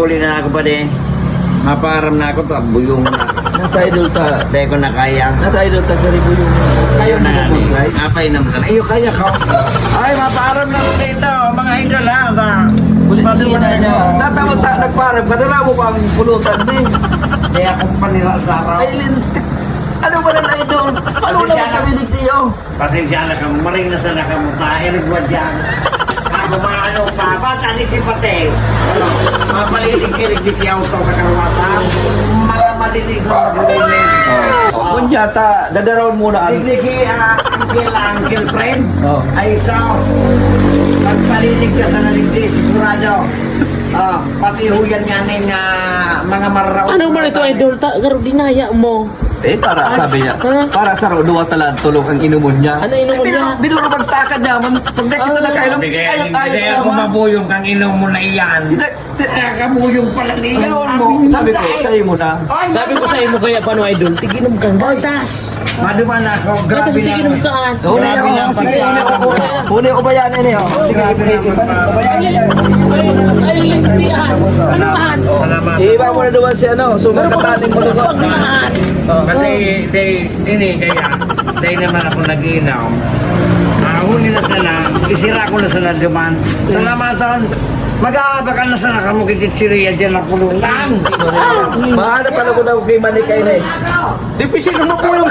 pauli na ako pa din. Maparam na ako, buyong na. Nasa idol ka. Dahil ko na kaya. Nasa idol ka, garibo yung... Ayaw na nga ni. Apay naman sana. Ayaw kaya ka. Ay, maparam na ako sa ito. Mga idol ha. Pati na niya. Natawag ta, nagparang ka. Dala mo pa ang pulutan din. Hindi akong panira sa araw. Ay, lintik. Ano ba ng idol? Paano naman kami nagtiyo? Pasensya na ka. Maring na sana ka mo. Tairigwad yan. Kumano pa, ba't aniki pati? Mapalilig-kilig di kiyaw to sa karuwasan. Malamalilig ko mag-ulit. Kung yata, dadaraw muna ang... Ligliki uncle friend. Oh. Ay sauce. Pagpalilig ka sa naligdi, sigurado. Pati huyan nga ng mga mararaw. Ano man ito, idol? Garo, dinaya mo. Eh, para sabi niya, Ha? para sa duwa talan tulong ang inumun niya. Ano inumun niya? Binuro magtakad niya, pag nakita na kayo, ayaw tayo. Hindi ako mabuyong kang inom mo na iyan. Kabuyong pala niya. Ganoon mo, sabi ko, sa'yo mo na. Sabi ko sa imo kaya paano, idol? Tiginom kang gatas. Maduman ako, Gatas, grabe tiginom na. kaan. Huli ako, sige, huli ko ba yan, ini, oh. Sige, Ay, lintian. Ano man? Salamat. iba mo na duwan si ano, sumang kataning mo lugo. Pagmaan. Kasi ini kaya naman ako nag-iinaw. Huli na sana, isira ko na sana duman. Salamatan. Mag-aabakal na sana kamo kititsiriya dyan na pulutan. Mahanap pa na ko na kay Manikay na eh. Di pa siya naman po yung